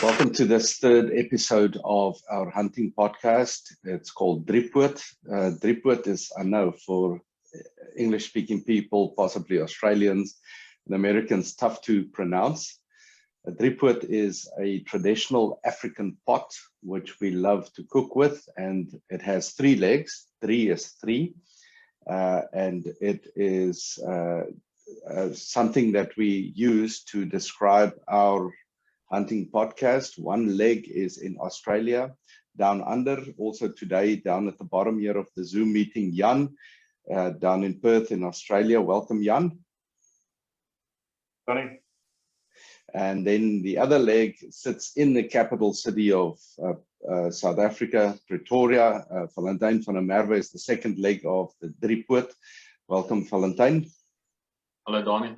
Welcome to this third episode of our hunting podcast. It's called Driepoot. Driepoot is, I know, for English-speaking people, possibly Australians and Americans, tough to pronounce. A Driepoot is a traditional African pot, which we love to cook with, and it has 3 legs. 3 is 3, and it is something that we use to describe our hunting podcast. 1 leg is in Australia, Downunder. Also today, down at the bottom here of the Zoom meeting, Jan, down in Perth in Australia. Welcome, Jan. Tony. And then the other leg sits in the capital city of South Africa, Pretoria. Valentijn van der Merwe is the second leg of the Driepoot. Welcome, Valentijn. Hello, Donnie.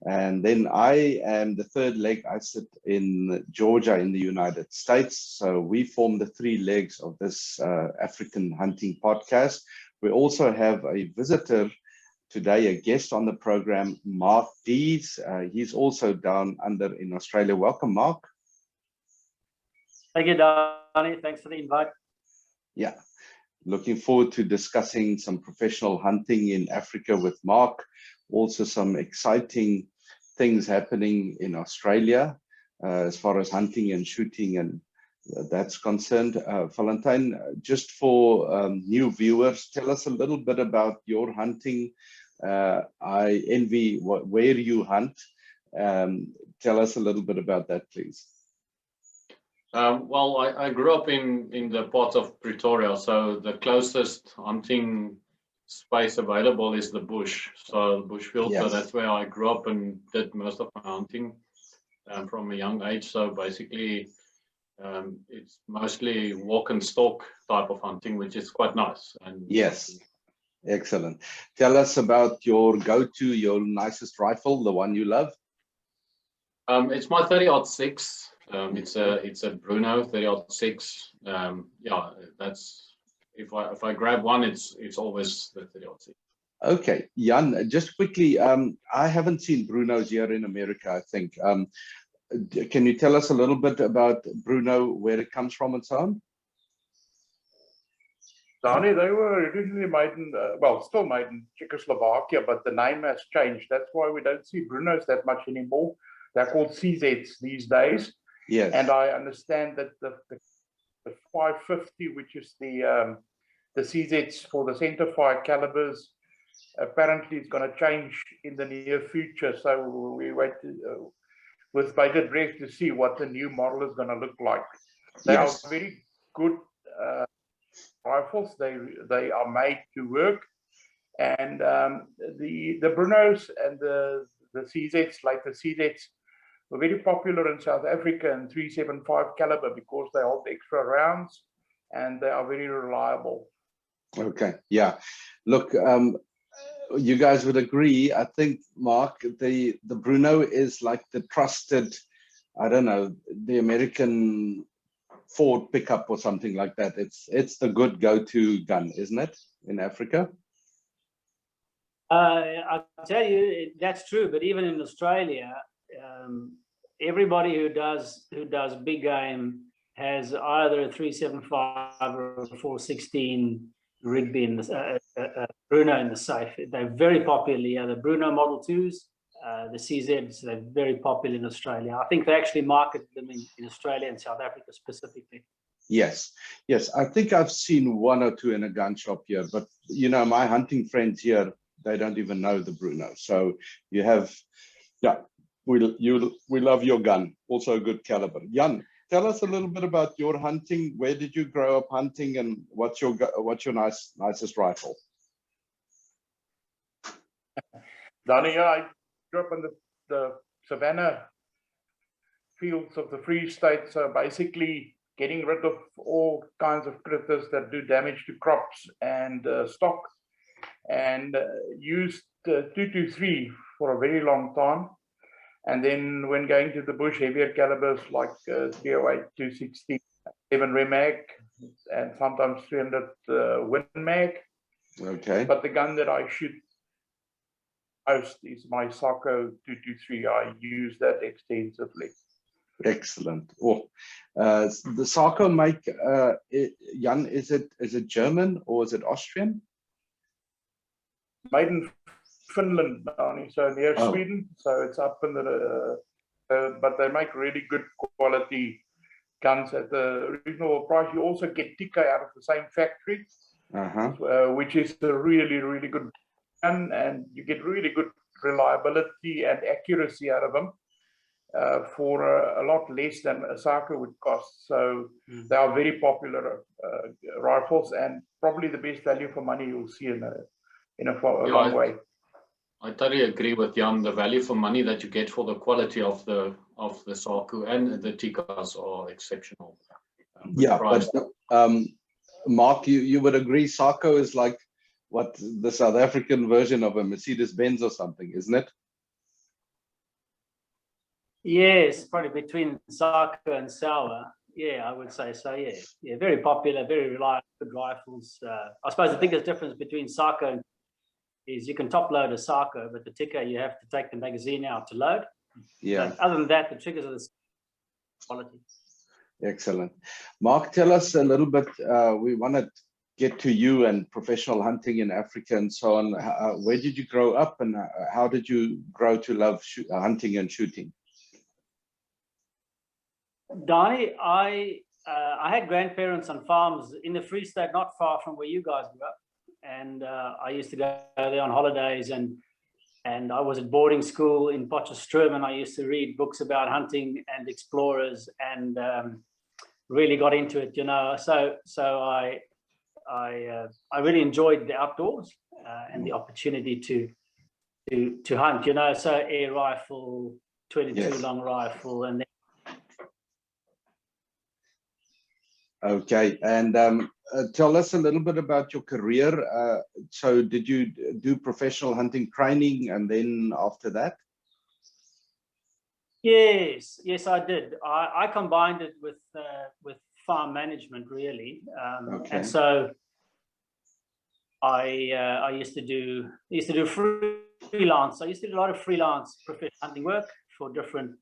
And then I am the third leg. I sit in Georgia in the United States. So we form the 3 legs of this African hunting podcast. We also have a visitor today, a guest on the program, Mark Deas. He's also down under in Australia. Welcome, Mark. Thank you, Donnie. Thanks for the invite. Yeah, looking forward to discussing some professional hunting in Africa with Mark. Also some exciting things happening in Australia as far as hunting and shooting and that's concerned. Valentijn, just for new viewers, tell us a little bit about your hunting. I envy where you hunt. Tell us a little bit about that, please. Well, I grew up in the parts of Pretoria, so the closest hunting space available is the bush. So bushfield, yes. So that's where I grew up and did most of my hunting from a young age. So basically, it's mostly walk and stalk type of hunting, which is quite nice. And yes, excellent. Tell us about your go-to, your nicest rifle, the one you love. It's my 30-06. It's a Bruno 30-06. Yeah, that's. If I grab one, it's always the 30-06. Okay, Jan, just quickly, I haven't seen Brunos here in America, I think. Can you tell us a little bit about Bruno, where it comes from and so on? Donnie, they were originally made in, still made in Czechoslovakia, but the name has changed. That's why we don't see Brunos that much anymore. They're called CZs these days. Yes. And I understand that the 550, which is the CZs for the centerfire calibers, apparently it's going to change in the near future. So we wait with bated breath to see what the new model is going to look like. They yes. are very good rifles. They are made to work, and the Brunos and the CZs, like the CZs, were very popular in South Africa in 375 caliber because they hold extra rounds and they are very reliable. Okay, yeah. Look, you guys would agree, I think, Mark, the Bruno is like the trusted, I don't know, the American Ford pickup or something like that. It's the good go-to gun, isn't it, in Africa? I'll tell you, that's true. But even in Australia, everybody who does big game has either a 375 or a 416 Rigby in the Bruno in the safe. They're very popular. Yeah, the Bruno Model 2s, the CZs, they're very popular in Australia. I think they actually market them in Australia and South Africa specifically. Yes, yes. I think I've seen 1 or 2 in a gun shop here, but you know, my hunting friends here, they don't even know the Bruno. So you have, yeah, we love your gun. Also a good caliber. Jan, tell us a little bit about your hunting. Where did you grow up hunting, and what's your nicest rifle? Donnie, I grew up in the savannah fields of the Free State, so basically getting rid of all kinds of critters that do damage to crops and stock, and used 223 for a very long time. And then when going to the bush, heavier calibers like 308, 260, 7 Rem mag, and sometimes 300 Win mag. Okay. But the gun that I shoot most is my Sako 223. I use that extensively. Excellent. Oh, the Sako make, Jan, is it German or is it Austrian? Made in Finland, Donnie, so near Sweden. So it's up in the, but they make really good quality guns at the reasonable price. You also get Tikka out of the same factory, which is a really, really good gun, and you get really good reliability and accuracy out of them for a lot less than a Sako would cost. So they are very popular rifles, and probably the best value for money you'll see in a long way. I totally agree with Jan. The value for money that you get for the quality of the Sako and the Tikkas are exceptional. But Mark, you would agree Sako is like what the South African version of a Mercedes-Benz or something, isn't it? Yes, probably between Sako and Sauer. Yeah, I would say so. Yeah, very popular, very reliable, good rifles. I suppose the biggest difference between Sako is you can top load a Sako, but the Tikka you have to take the magazine out to load. Yeah. But other than that, the triggers are the same quality. Excellent. Mark, tell us a little bit. We want to get to you and professional hunting in Africa and so on. Where did you grow up, and how did you grow to love hunting and shooting? Donnie, I had grandparents on farms in the Free State, not far from where you guys grew up. And I used to go there on holidays, and I was at boarding school in Potchefstroom, and I used to read books about hunting and explorers, and really got into it, you know. So I really enjoyed the outdoors and the opportunity to hunt, you know. So air rifle, 22 long rifle, and then. Okay, and tell us a little bit about your career. So did you do professional hunting training, and then after that? Yes, I did. I combined it with farm management, really. And so I used to do freelance. I used to do a lot of freelance professional hunting work for different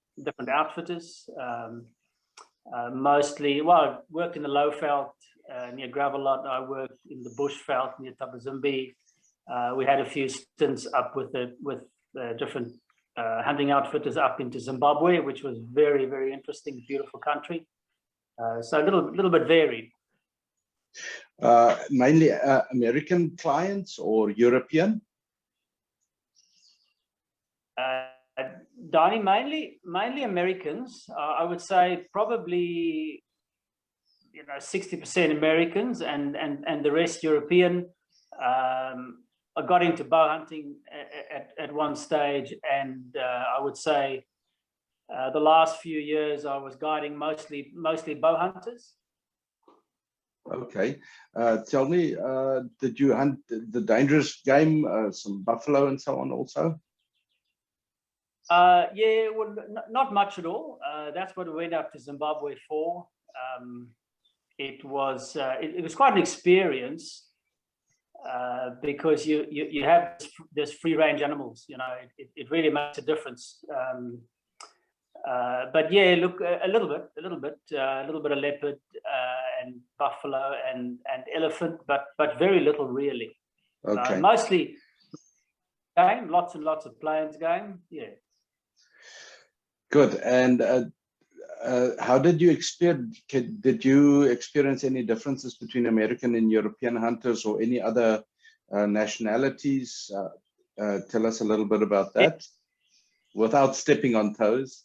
outfitters. Mostly, well, I worked in the low veld near Gravelot. I worked in the bush veld near Tabazimbi. We had a few stints up with different hunting outfitters up into Zimbabwe, which was very, very interesting, beautiful country. So a little bit varied. Mainly American clients or European? Donnie, mainly Americans. I would say probably 60% Americans and the rest European. I got into bow hunting at one stage, and I would say the last few years I was guiding mostly bow hunters. Okay, tell me, did you hunt the dangerous game, some buffalo and so on also? Yeah, well, not much at all. That's what we went up to Zimbabwe for. It was quite an experience because you have this free range animals. You know, it really makes a difference. But yeah, look, a little bit of leopard and buffalo and elephant, but very little really. Okay. Mostly game, lots and lots of plains game. Yeah. Good. And how did you experience? Did you experience any differences between American and European hunters, or any other nationalities? Tell us a little bit about that, without stepping on toes.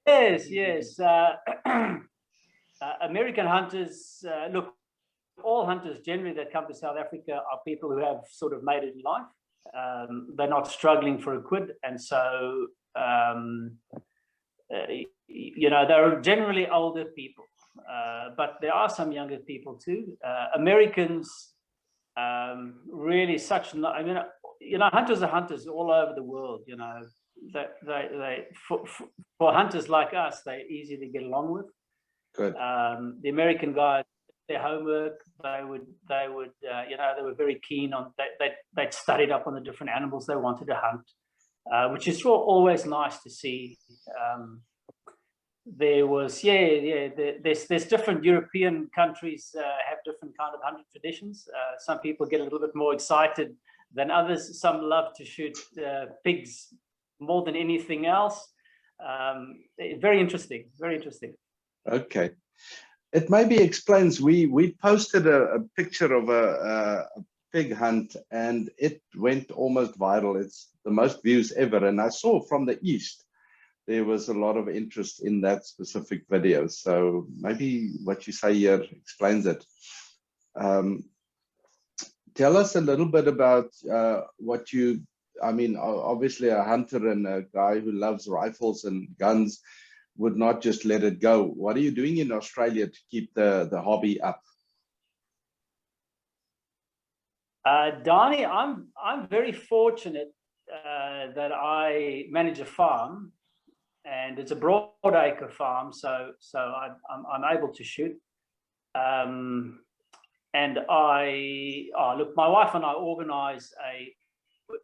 Yes. American hunters, look, all hunters generally that come to South Africa are people who have sort of made it in life. They're not struggling for a quid, and so they're generally older people, but there are some younger people too. Americans really hunters are hunters all over the world. You know, for hunters like us, they're easy to get along with. Good. The American guys, their homework, they were very keen on they'd studied up on the different animals they wanted to hunt, which is always nice to see. there was, there's different European countries have different kind of hunting traditions. Some people get a little bit more excited than others. Some love to shoot pigs more than anything else. Very interesting, very interesting. Okay. It maybe explains, we posted a picture of a pig hunt and it went almost viral. It's the most views ever. And I saw from the East, there was a lot of interest in that specific video. So maybe what you say here explains it. Tell us a little bit about what you, I mean, obviously a hunter and a guy who loves rifles and guns would not just let it go. What are you doing in Australia to keep the hobby up? Donnie, I'm very fortunate that I manage a farm, and it's a broadacre farm, so I'm able to shoot. And look, my wife and I organise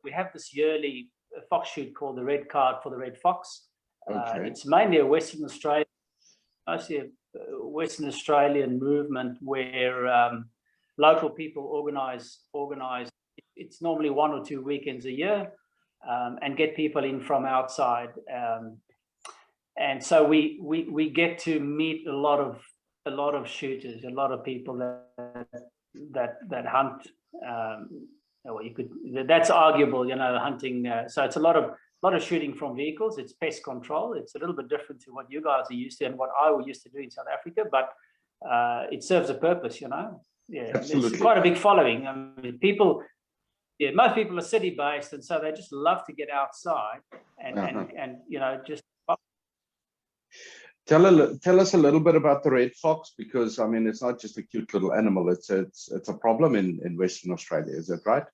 we have this yearly fox shoot called the Red Card for the Red Fox. Okay. It's mainly a Western Australian movement where local people organise. It's normally 1 or 2 weekends a year, and get people in from outside. And so we get to meet a lot of shooters, a lot of people that hunt. Well, that's arguable, you know, hunting. So it's a lot of shooting from vehicles. It's pest control. It's a little bit different to what you guys are used to and what I used to do in South Africa, but it serves a purpose, you know. Yeah, absolutely. There's quite a big following. I mean, most people are city based, and so they just love to get outside and you know, just. Tell us a little bit about the red fox, because I mean, it's not just a cute little animal. It's a problem in Western Australia. Is that right?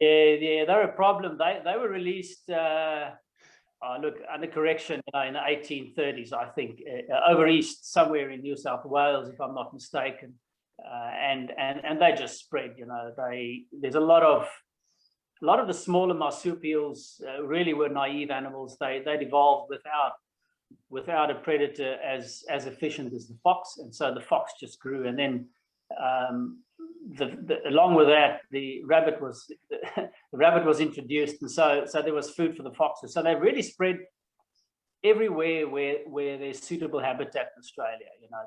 Yeah, they're a problem. They were released. Look, under correction, in the 1830s, I think, over east, somewhere in New South Wales, if I'm not mistaken, and they just spread. You know, there's a lot of the smaller marsupials really were naive animals. They evolved without a predator as efficient as the fox, and so the fox just grew. And then along with that, the rabbit was introduced, and so there was food for the foxes. So they really spread everywhere where there's suitable habitat in Australia. You know,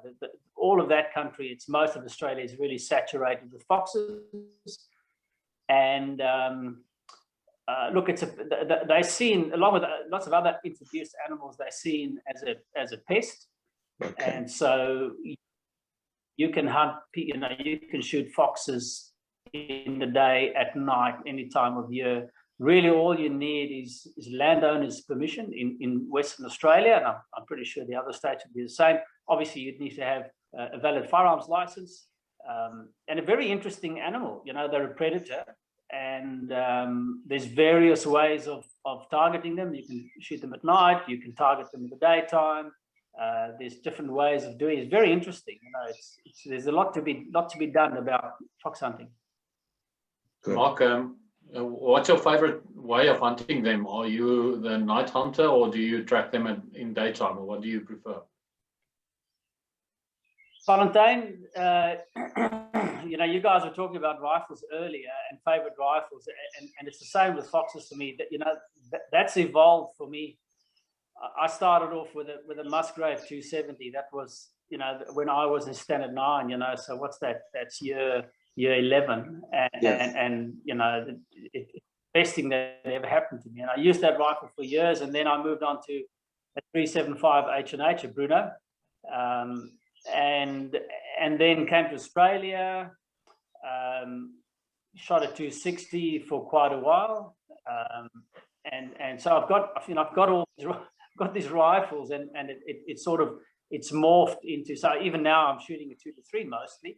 all of that country, most of Australia is really saturated with foxes. And look, they're seen, along with lots of other introduced animals, they're seen as a pest. Okay. And so you can hunt, you know, you can shoot foxes in the day, at night, any time of year. Really, all you need is landowners' permission in Western Australia, and I'm pretty sure the other states would be the same. Obviously, you'd need to have a valid firearms license, and a very interesting animal. You know, they're a predator, and there's various ways of targeting them. You can shoot them at night, you can target them in the daytime. There's different ways of doing it. It's very interesting. You know, there's a lot to be done about fox hunting. Good. Mark, what's your favorite way of hunting them? Are you the night hunter, or do you track them in daytime, or what do you prefer? Valentine, you know, you guys were talking about rifles earlier and favorite rifles, and it's the same with foxes for me. That, you know, that's evolved for me. I started off with a Musgrave 270. That was, you know, when I was in Standard 9. You know, so what's that? That's year 11, and you know, it's the best thing that ever happened to me. And I used that rifle for years, and then I moved on to a 375 H&H, a Bruno. And then came to Australia, shot a 260 for quite a while, and so I've got these rifles, and it's morphed into, so even now I'm shooting a 2-3 mostly,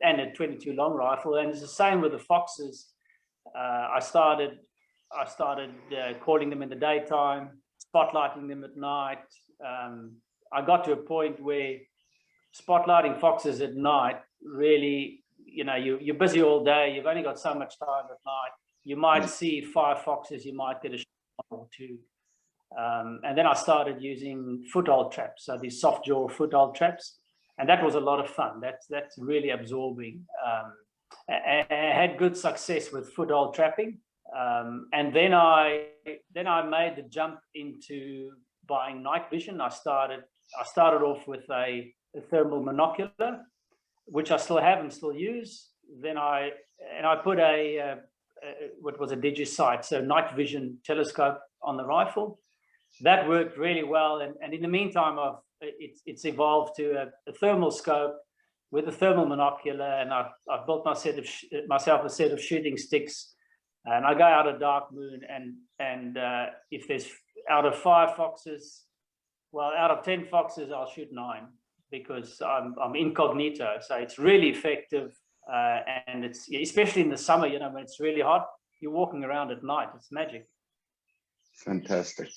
and a 22 long rifle, and it's the same with the foxes. I started calling them in the daytime, spotlighting them at night. I got to a point where spotlighting foxes at night, really, you know, you're busy all day, you've only got so much time at night. You might see 5 foxes, you might get a shot or 2. And then I started using foothold traps, so these soft jaw foothold traps, and that was a lot of fun. That's really absorbing. I had good success with foothold trapping, and then I made the jump into buying night vision. I started off with a thermal monocular, which I still have and still use. Then I put what was a digisight, so night vision telescope on the rifle. That worked really well, and in the meantime, it's evolved to a thermal scope with a thermal monocular, and I've built myself a set of shooting sticks, and I go out a dark moon, and if there's out of 5 foxes, well, out of 10 foxes, I'll shoot 9 because I'm incognito, so it's really effective, and it's especially in the summer, you know, when it's really hot, you're walking around at night. It's magic. Fantastic.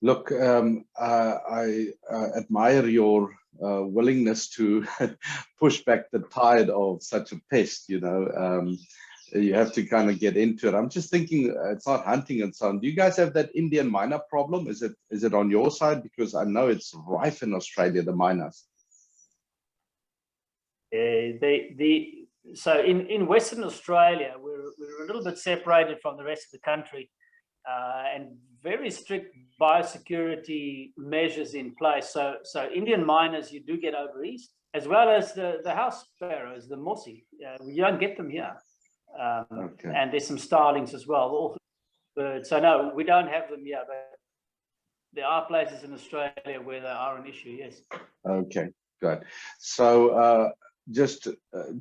Look, I admire your willingness to push back the tide of such a pest, you know. You have to kind of get into it. I'm just thinking, it's not hunting and so on. Do you guys have that Indian miner problem? Is it on your side? Because I know it's rife in Australia, the miners. So in Western Australia, we're a little bit separated from the rest of the country, and very strict biosecurity measures in place. So Indian miners, you do get over east, as well as the house sparrows, the mossy. You don't get them here. Okay. And there's some starlings as well. All birds. So no, we don't have them here, but there are places in Australia where they are an issue. Yes. Okay, good. So just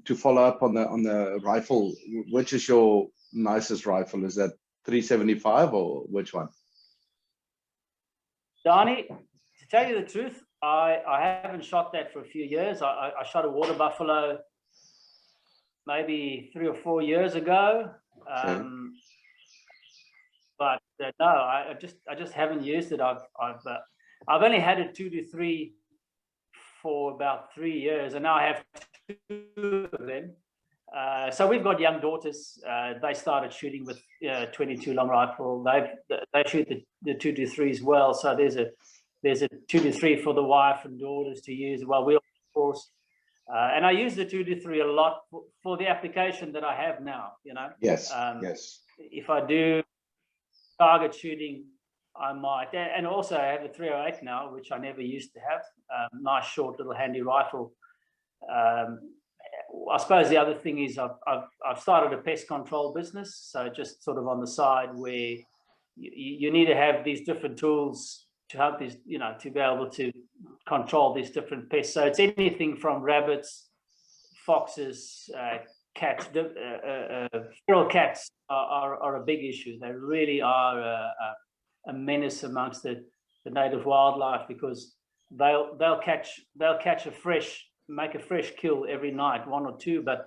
to follow up on the rifle, which is your nicest rifle? Is that 375 or which one? Donnie, to tell you the truth, I haven't shot that for a few years. I shot a water buffalo maybe 3 or 4 years ago, okay. But no, I just haven't used it. I've only had a 2-3 for about 3 years, and now I have 2 of them. So we've got young daughters. They started shooting with 22 long rifle. They shoot the 2-3 as well. So there's a 2-3 for the wife and daughters to use. Well, we of course, and I use the 2-3 a lot for the application that I have now. You know. Yes. Yes. If I do target shooting, I might, and also I have a 308 now, which I never used to have. Nice short little handy rifle. I suppose the other thing is I've started a pest control business, so just sort of on the side where you need to have these different tools to help these, you know, to be able to control these different pests. So it's anything from rabbits, foxes, cats. Feral cats are a big issue. They really are a menace amongst the native wildlife, because they'll catch make a fresh kill every night, 1 or 2, but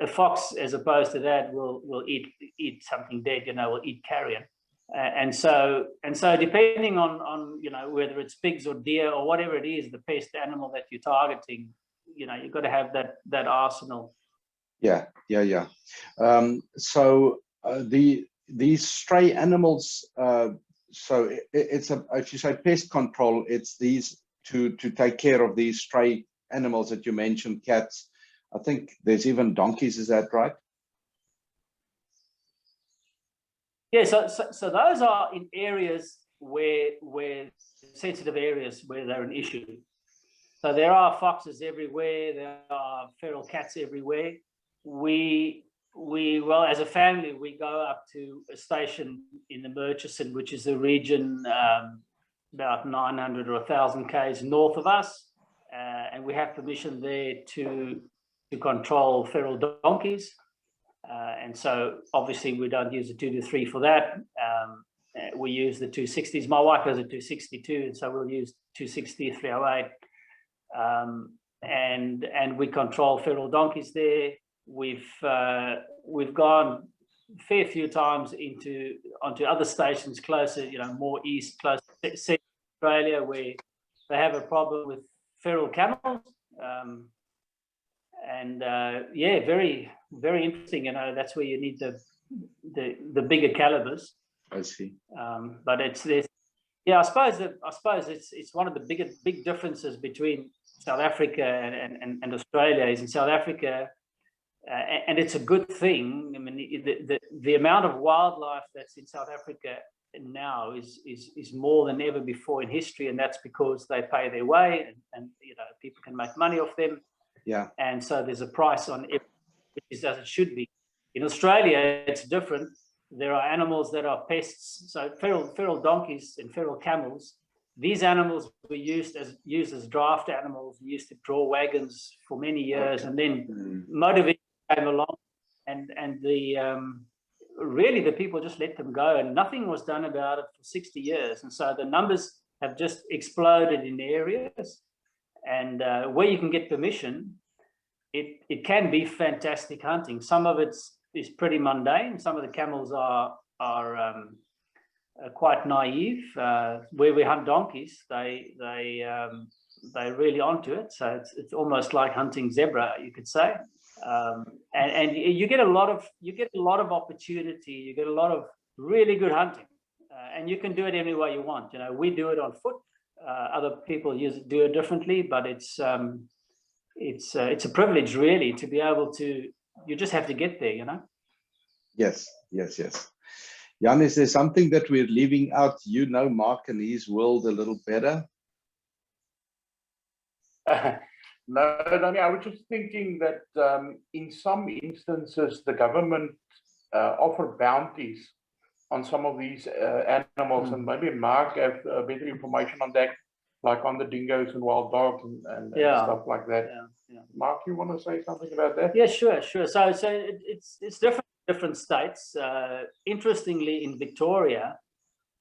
a fox, as opposed to that, will eat something dead, you know, will eat carrion. And so depending on you know, whether it's pigs or deer or whatever it is, the pest animal that you're targeting, you know, you've got to have that arsenal. Yeah. So these stray animals, so it's if you say pest control, it's these to take care of these stray animals that you mentioned, cats. I think there's even donkeys. Is that right? Yeah. So those are in areas where sensitive areas where they're an issue. So there are foxes everywhere. There are feral cats everywhere. Well, as a family, we go up to a station in the Murchison, which is a region about 900 or 1,000 k's north of us, and we have permission there to control feral donkeys. And so obviously we don't use the 2-3 for that. We use the 260s. My wife has a 262, and so we'll use 260, 308, and we control feral donkeys there. We've gone a fair few times onto other stations closer, you know, more east, close to Central Australia, where they have a problem with feral camels. Yeah, very, very interesting. You know, that's where you need the bigger calibers. I see. But Yeah, I suppose it's one of the big differences between South Africa and Australia is in South Africa, and it's a good thing. I mean, the amount of wildlife that's in South Africa now is more than ever before in history, and that's because they pay their way, and you know, people can make money off them. Yeah. And so there's a price on it, which is as it should be. In Australia, it's different. There are animals that are pests. So feral donkeys and feral camels. These animals were used as draft animals, used to draw wagons for many years, and then motor vehicles came along, and really the people just let them go, and nothing was done about it for 60 years. And so the numbers have just exploded in areas, and where you can get permission, it can be fantastic hunting. Some of it is pretty mundane. Some of the camels are quite naive. Where we hunt donkeys, they're really onto it. So it's almost like hunting zebra, you could say. And you get a lot of opportunity. You get a lot of really good hunting, and you can do it any way you want. You know, we do it on foot. Other people do it differently, but it's a privilege really to be able to. You just have to get there, you know. Yes. Jan, is there something that we're leaving out? You know Mark and his world a little better. No, Danny, I was just thinking that in some instances, the government offer bounties on some of these animals, and maybe Mark have better information on that, like on the dingoes and wild dogs and stuff like that. Yeah. Mark, you want to say something about that? Yeah, sure. So it's different states. Interestingly, in Victoria,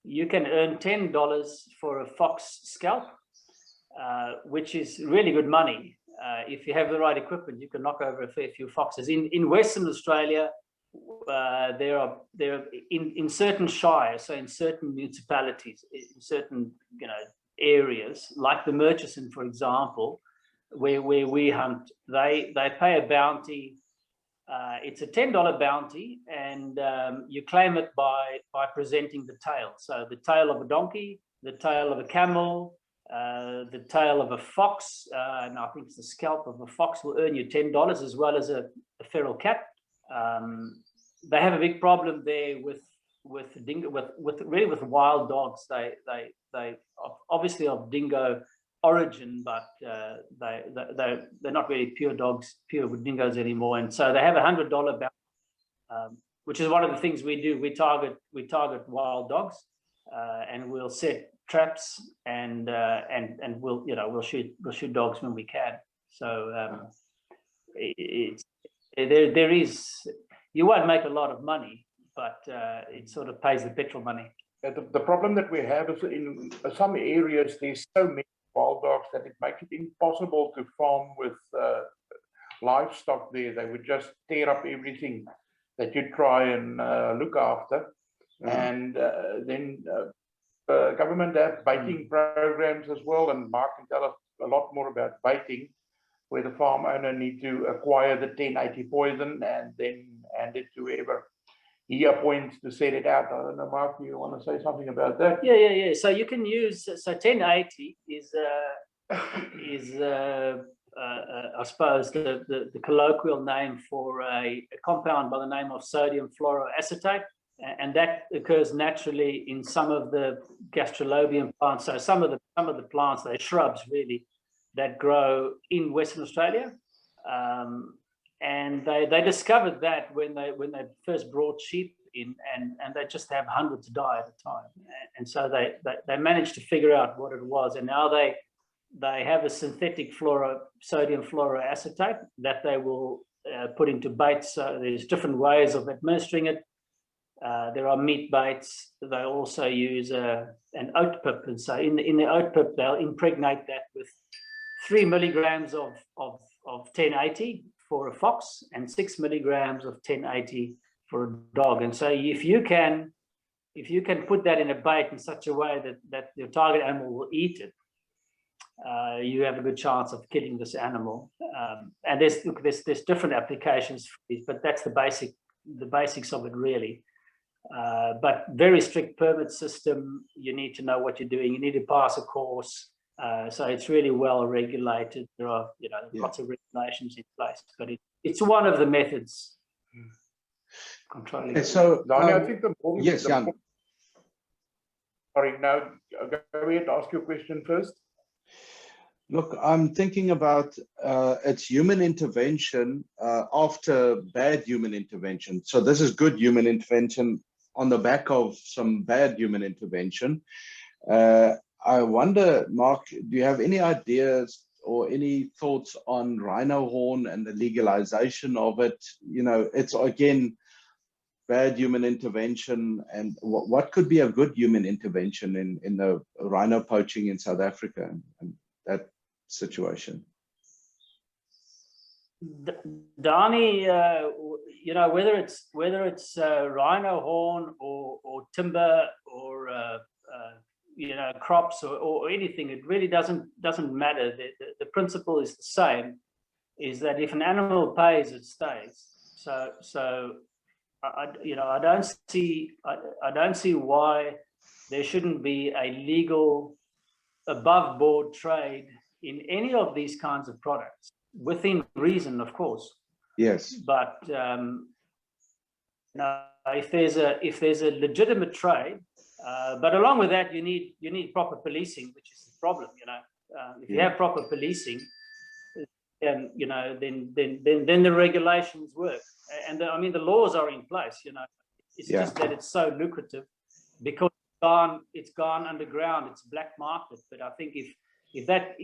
you can earn $10 for a fox scalp, which is really good money. If you have the right equipment, you can knock over a fair few foxes. In Western Australia, there are in certain shires, so in certain municipalities, in certain areas, like the Murchison, for example, where we hunt, they pay a bounty. It's a $10 bounty, and you claim it by presenting the tail. So the tail of a donkey, the tail of a camel, the tail of a fox, and I think it's the scalp of a fox will earn you $10, as well as a feral cat. They have a big problem there with wild dogs. They obviously of dingo origin, but they're not really pure dingoes anymore, and so they have $100 bounty, which is one of the things we do. We target wild dogs, and we'll set traps, and we'll shoot dogs when we can. So there is, you won't make a lot of money, but it sort of pays the petrol money. The problem that we have is in some areas there's so many wild dogs that it makes it impossible to farm with livestock there. They would just tear up everything that you try and look after. And then government have baiting programs as well, and Mark can tell us a lot more about baiting, where the farm owner need to acquire the 1080 poison and then hand it to whoever he appoints to set it out. I don't know, Mark, you want to say something about that? Yeah. So you can use, so 1080 is I suppose the colloquial name for a compound by the name of sodium fluoroacetate, and that occurs naturally in some of the gastrolobium plants. So some of the plants, they're shrubs really, that grow in Western Australia. And they discovered that when they first brought sheep in, and they just have hundreds die at a time. And so they managed to figure out what it was, and now they have a synthetic sodium fluoroacetate that they will put into baits. So there's different ways of administering it. There are meat baits. They also use an oat pip, and so in the oat pip they'll impregnate that with 3 milligrams of 1080 for a fox and 6 milligrams of 1080 for a dog. And so if you can put that in a bait in such a way that your target animal will eat it, you have a good chance of killing this animal. And there's different applications for these, but that's the basics of it really. But very strict permit system. You need to know what you're doing. You need to pass a course. So it's really well regulated. There are, lots of regulations in place, but it's one of the methods controlling. Okay, so Donnie, I think yes, Jan. Sorry, now go ahead, ask your question first. Look, I'm thinking about it's human intervention after bad human intervention. So this is good human intervention on the back of some bad human intervention. I wonder, Mark, do you have any ideas or any thoughts on rhino horn and the legalization of it? It's again bad human intervention, and what could be a good human intervention in the rhino poaching in South Africa and that situation? Donnie, whether it's rhino horn or timber or crops or anything, it really doesn't matter. The principle is the same, is that if an animal pays, it stays. So I don't see why there shouldn't be a legal above board trade in any of these kinds of products, within reason, of course. Yes. But if there's a legitimate trade, but along with that, you need proper policing, which is the problem. If you have proper policing, then then the regulations work, and the laws are in place. It's just that it's so lucrative because it's gone underground. It's black market. But I think if that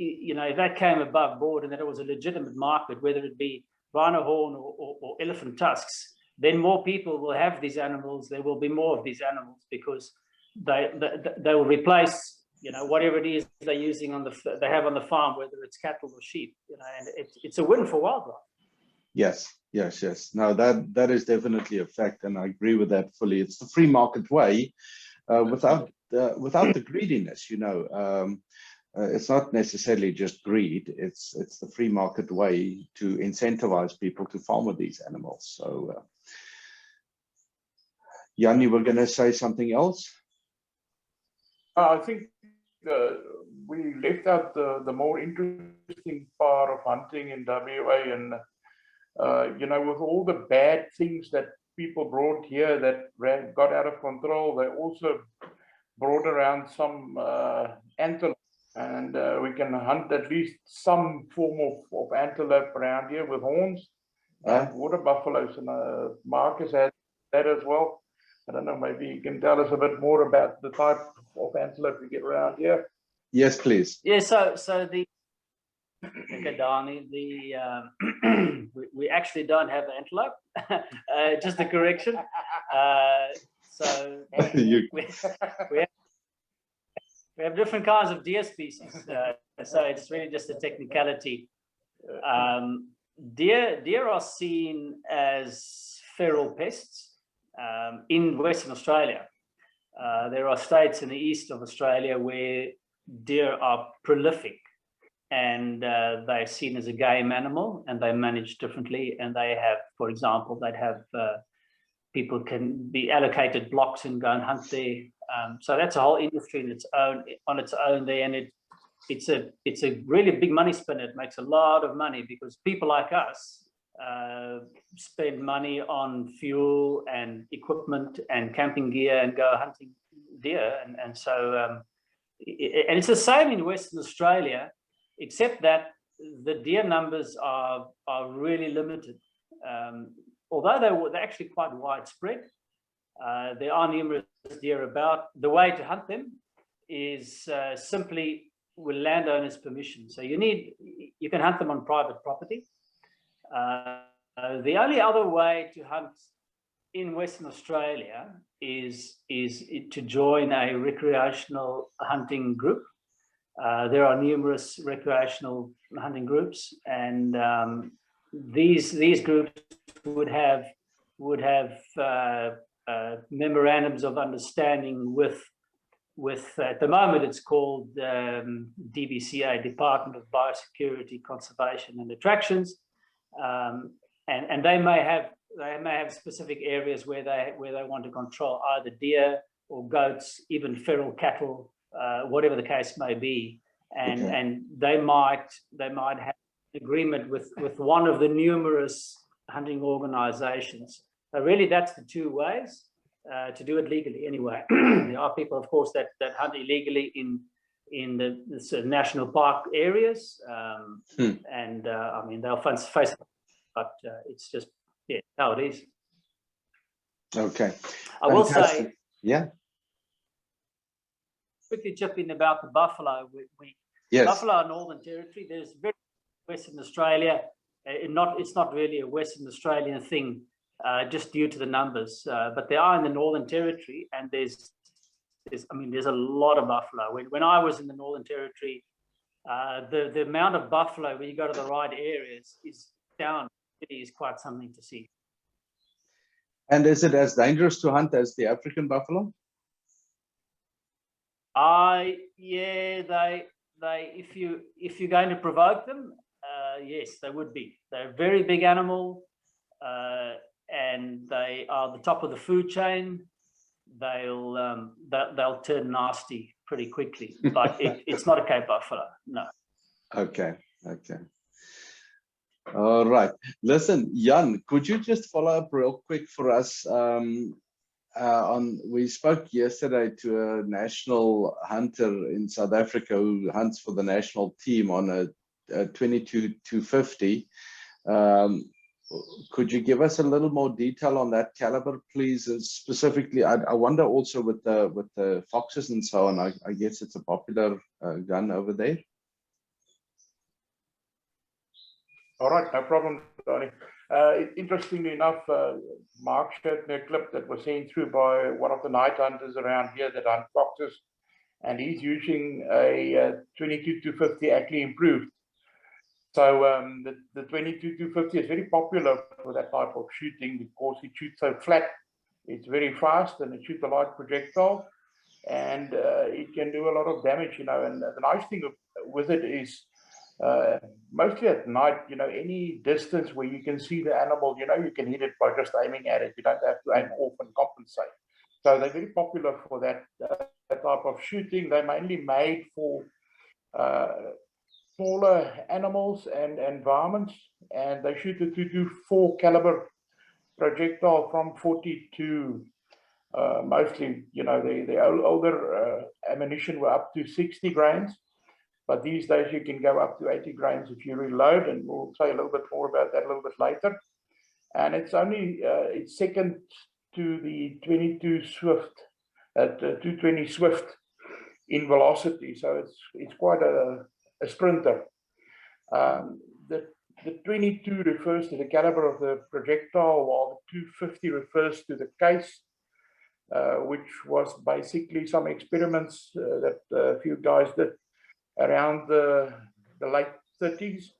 came above board and that it was a legitimate market, whether it be rhino horn or elephant tusks, then more people will have these animals. There will be more of these animals because they will replace whatever it is they're using they have on the farm, whether it's cattle or sheep. And it's a win for wildlife. Yes. No, that is definitely a fact, and I agree with that fully. It's the free market way, without the greediness. It's not necessarily just greed. It's the free market way to incentivize people to farm with these animals. So, Jan, you were going to say something else? I think we left out the more interesting part of hunting in WA, and with all the bad things that people brought here that got out of control, they also brought around some antelope, and we can hunt at least some form of antelope around here with horns and water buffaloes, and Mark has had that as well. I don't know, maybe you can tell us a bit more about the type of antelope we get around here. Yes, please. Yeah, so the Donnie, we actually don't have antelope. Just a correction. So we have different kinds of deer species. So it's really just a technicality. Deer are seen as feral pests in Western Australia. There are states in the east of Australia where deer are prolific, and they're seen as a game animal, and they're managed differently. And they have, for example, people can be allocated blocks and go and hunt there. So that's a whole industry on its own there, and it's a really big money spinner. It makes a lot of money because people like us spend money on fuel and equipment and camping gear and go hunting deer, and so and it's the same in Western Australia, except that the deer numbers are really limited. Although they're actually quite widespread, there are numerous deer about. The way to hunt them is simply with landowners' permission. So you can hunt them on private property. The only other way to hunt in Western Australia is to join a recreational hunting group. There are numerous recreational hunting groups, and these groups would have memorandums of understanding with at the moment it's called DBCA, Department of Biosecurity, Conservation and Attractions, and they may have they may have specific areas where they want to control either deer or goats, even feral cattle, whatever the case may be, and they might have an agreement with one of the numerous hunting organizations. So really, that's the two ways to do it legally. Anyway, there are people, of course, that hunt illegally in the national park areas, and I mean they'll face it, but it's just how it is. Okay. I will say, yeah. Quickly chip in about the buffalo. Yes. Buffalo Northern Territory. There's very Western Australia. It's not really a Western Australian thing, just due to the numbers. But they are in the Northern Territory, and there's a lot of buffalo. When I was in the Northern Territory, the amount of buffalo when you go to the right areas is down. It is quite something to see. And is it as dangerous to hunt as the African buffalo? Yeah, they if you're going to provoke them, yes, they would be. They're a very big animal, and they are the top of the food chain. They'll turn nasty pretty quickly, but it's not a Cape buffalo, no. Okay. All right. Listen, Jan, could you just follow up real quick for us? We spoke yesterday to a national hunter in South Africa who hunts for the national team on a 22-250. Could you give us a little more detail on that caliber, please? And specifically, I wonder also with the foxes and so on. I guess it's a popular gun over there. All right, no problem, Donnie. Interestingly enough, Mark showed me a clip that was sent through by one of the night hunters around here that hunt foxes, and he's using a 22-250 actually improved. So the 22-250 is very popular for that type of shooting because it shoots so flat. It's very fast and it shoots a light projectile, and it can do a lot of damage, And the nice thing with it is mostly at night, any distance where you can see the animal, you can hit it by just aiming at it. You don't have to aim off and compensate. So they're very popular for that type of shooting. They're mainly made for smaller animals and varmints, and they shoot a 224 caliber projectile from 40 to mostly, the older ammunition were up to 60 grains. But these days you can go up to 80 grains if you reload, and we'll say a little bit more about that a little bit later. And it's only it's second to the 22 Swift at 220 Swift in velocity, so it's quite a sprinter. The 22 refers to the caliber of the projectile, while the 250 refers to the case, which was basically some experiments that a few guys did around the late 30s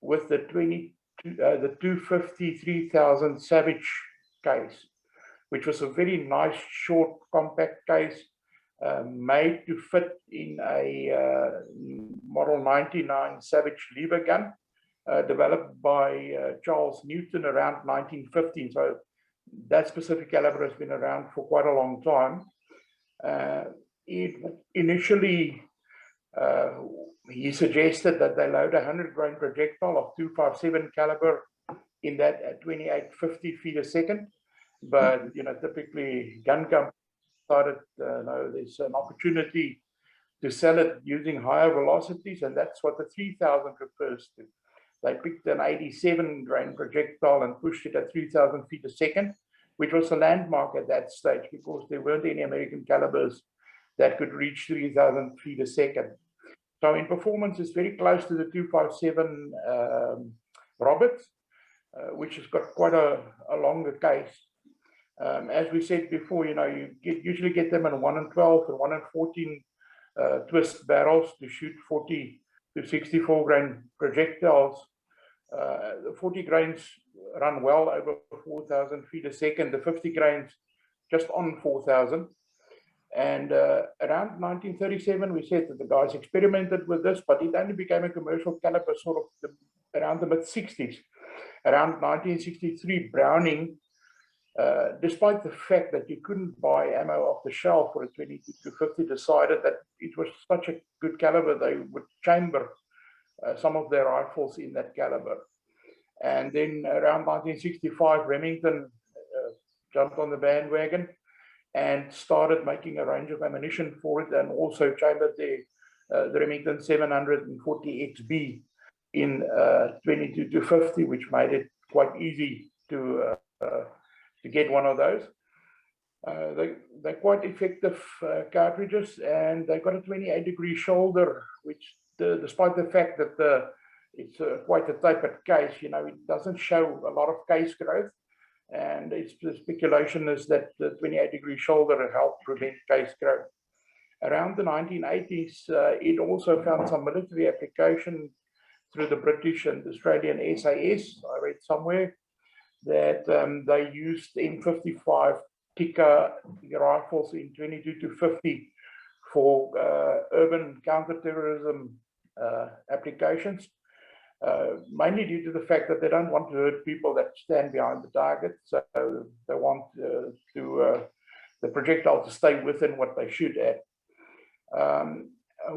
with the 250 3000 Savage case, which was a very nice, short, compact case made to fit in a Model 99 Savage lever gun developed by Charles Newton around 1915. So that specific caliber has been around for quite a long time. It initially he suggested that they load a 100-grain projectile of 257 caliber in that at 2850 feet a second. But typically gun companies decided no, there's an opportunity to sell it using higher velocities, and that's what the 3000 refers to. They picked an 87-grain projectile and pushed it at 3000 feet a second, which was a landmark at that stage because there weren't any American calibers that could reach 3000 feet a second. So in performance, it's very close to the 257 Roberts, which has got quite a longer case. As we said before, you usually get them in 1 and 12 and 1 and 14 twist barrels to shoot 40 to 64 grain projectiles. The 40 grains run well over 4,000 feet a second. The 50 grains just on 4,000. And around 1937, we said that the guys experimented with this, but it only became a commercial caliber sort of around the mid-60s. around 1963, Browning, despite the fact that you couldn't buy ammo off the shelf for a 22-50, decided that it was such a good caliber they would chamber some of their rifles in that caliber. And then around 1965, Remington jumped on the bandwagon and started making a range of ammunition for it, and also chambered the Remington 740 XB in 22-50, which made it quite easy to get one of those. They're quite effective cartridges, and they've got a 28-degree shoulder, which despite the fact that it's quite a tapered case, you know, it doesn't show a lot of case growth. And the speculation is that the 28-degree shoulder helped prevent case growth. Around the 1980s, it also found some military application through the British and Australian SAS. I read somewhere that they used M55 Tikka rifles in 22-50 for urban counterterrorism applications. Mainly due to the fact that they don't want to hurt people that stand behind the target, so they want the projectile to stay within what they shoot at.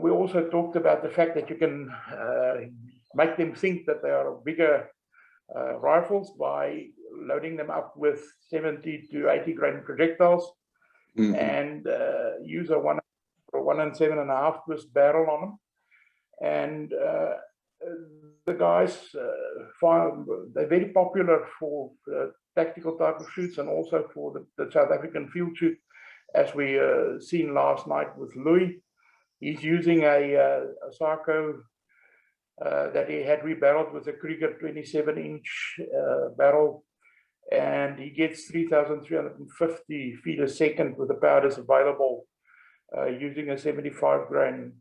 We also talked about the fact that you can make them think that they are bigger rifles by loading them up with 70 to 80 grain projectiles, and use a 1 and 7.5 twist barrel on them. And the guys find they're very popular for tactical type of shoots, and also for the South African field shoot, as we seen last night with Louis. He's using a Sarco that he had rebarreled with a Krieger 27-inch barrel, and he gets 3,350 feet a second with the powders available, using a 75 grain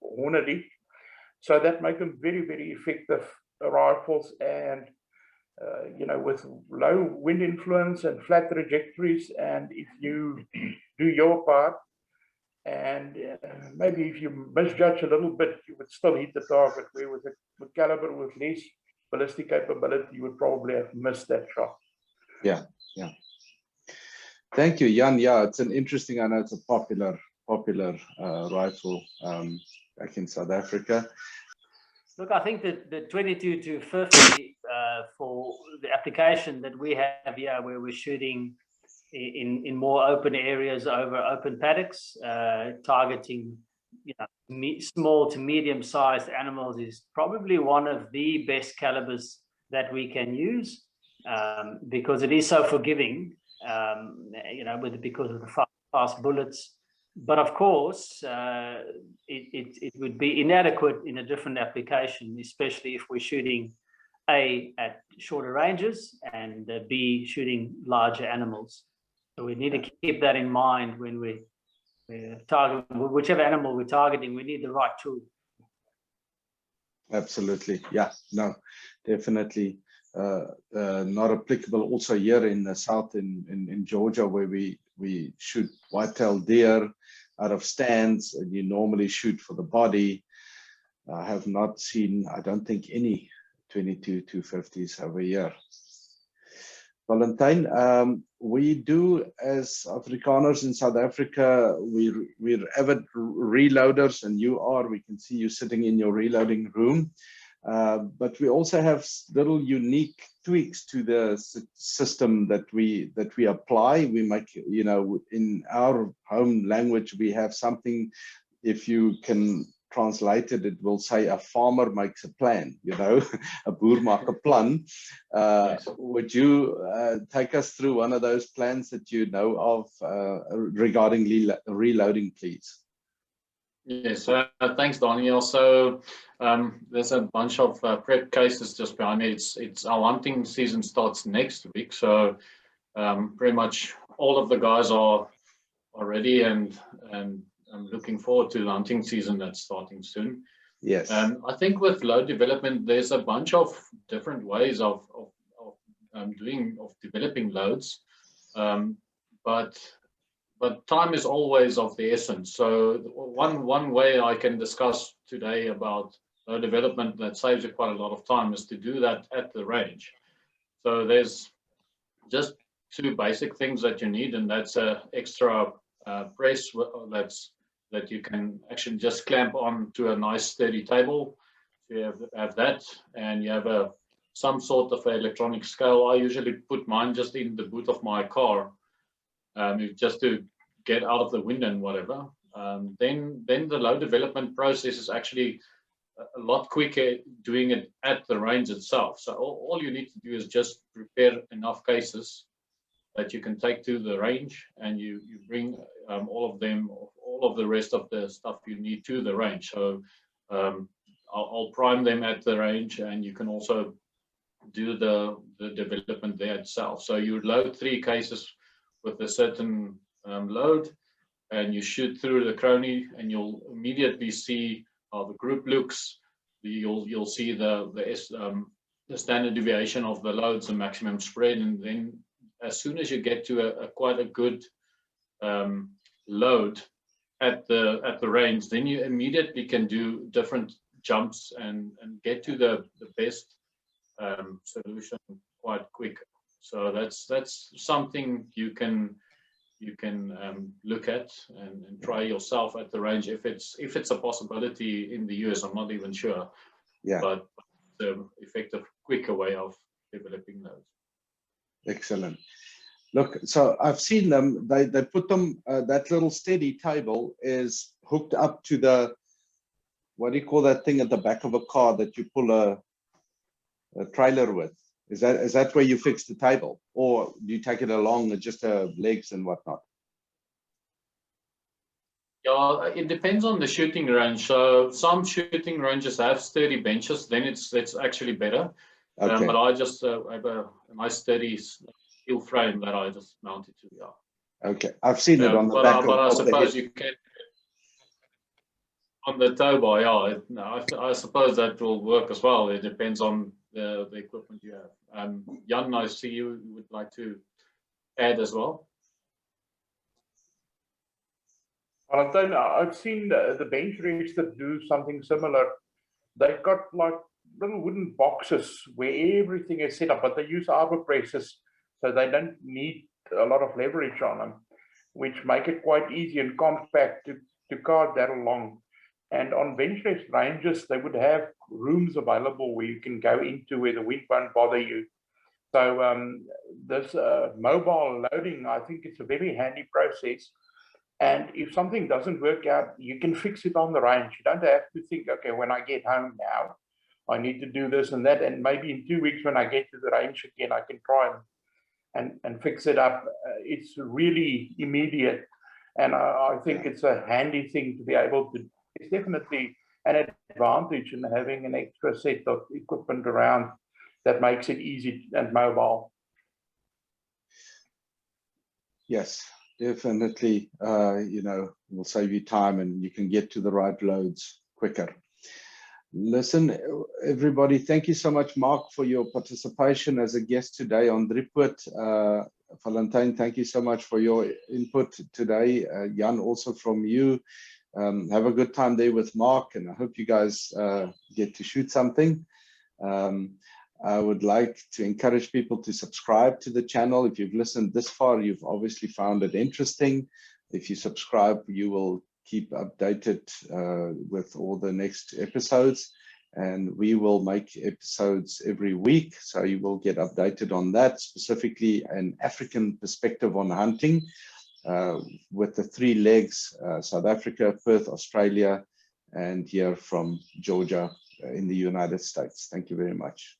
Hornady. So that makes them very, very effective rifles, and you know, with low wind influence and flat trajectories. And if you do your part, and maybe if you misjudge a little bit, you would still hit the target. Where with a caliber with less ballistic capability, you would probably have missed that shot. Yeah, yeah. Thank you, Jan. Yeah, it's an interesting. I know it's a popular rifle back in South Africa. Look, I think that the 22-50 for the application that we have here, where we're shooting in more open areas over open paddocks, targeting, you know, small to medium-sized animals, is probably one of the best calibers that we can use, because it is so forgiving, you know, because of the fast bullets. But of course, it would be inadequate in a different application, especially if we're shooting A, at shorter ranges, and B, shooting larger animals. So we need to keep that in mind when we're targeting, whichever animal we're targeting, we need the right tool. Absolutely. Yeah, no, definitely not applicable also here in the south in Georgia, where we shoot white-tailed deer out of stands, and you normally shoot for the body. I have not seen, I don't think, any 22-250s over here. Valentine, we do, as Afrikaners in South Africa, we're avid reloaders, and you are. We can see you sitting in your reloading room. But we also have little unique tweaks to the system that we apply. We make, you know, in our home language, we have something, if you can translate it, it will say a farmer makes a plan, you know, a boer maak 'n plan. Yes. Would you take us through one of those plans that you know of regarding reloading, please? Yes, thanks, Daniel. So there's a bunch of prep cases just behind me. It's our hunting season starts next week, so pretty much all of the guys are ready, and I'm looking forward to the hunting season that's starting soon. Yes. I think with load development, there's a bunch of different ways of developing loads, but time is always of the essence. So one way I can discuss today about low development that saves you quite a lot of time is to do that at the range. So there's just two basic things that you need, and that's a extra press that you can actually just clamp on to a nice sturdy table. So you have that, and you have some sort of electronic scale. I usually put mine just in the boot of my car, just to get out of the wind and whatever. Then the low development process is actually a lot quicker doing it at the range itself. So all you need to do is just prepare enough cases that you can take to the range, and you bring all of the rest of the stuff you need to the range. So I'll prime them at the range, and you can also do the development there itself. So you load 3 cases with a certain load, and you shoot through the crony, and you'll immediately see how the group looks. You'll see the standard deviation of the loads, the maximum spread, and then as soon as you get to quite a good load at the range, then you immediately can do different jumps and get to the best solution quite quick. So that's something you can look at and try yourself at the range if it's a possibility in the US. I'm not even sure. Yeah. But the effective, quicker way of developing those. Excellent. Look, so I've seen them. They put them. That little steady table is hooked up to the, what do you call that thing at the back of a car that you pull a trailer with? Is that where you fix the table, or do you take it along with just legs and whatnot? Yeah, it depends on the shooting range. So some shooting ranges have sturdy benches, then it's actually better. Okay. But I just have a nice sturdy steel frame that I just mounted to. Yeah. Okay, I've seen it on the back. But I suppose you can on the tow bar. Yeah, I suppose that will work as well. It depends on the equipment you have. Jan, I see you would like to add as well. Valentine, I've seen the bench rigs that do something similar. They've got like little wooden boxes where everything is set up, but they use arbor presses, so they don't need a lot of leverage on them, which make it quite easy and compact to cart that along. And on bench rest ranges, they would have rooms available where you can go into where the wind won't bother you. So this mobile loading, I think it's a very handy process. And if something doesn't work out, you can fix it on the range. You don't have to think, okay, when I get home now, I need to do this and that. And maybe in 2 weeks when I get to the range again, I can try and fix it up. It's really immediate. And I think it's a handy thing to be able to. It's definitely an advantage in having an extra set of equipment around that makes it easy and mobile. Yes, definitely. Will save you time, and you can get to the right loads quicker. Listen, everybody, thank you so much, Mark, for your participation as a guest today on Driepoot. Valentine, thank you so much for your input today. Jan, also from you. Have a good time there with Mark, and I hope you guys get to shoot something. I would like to encourage people to subscribe to the channel. If you've listened this far, you've obviously found it interesting. If you subscribe, you will keep updated with all the next episodes, and we will make episodes every week, so you will get updated on that, specifically an African perspective on hunting with the 3 legs, South Africa, Perth, Australia, and here from Georgia in the United States. Thank you very much.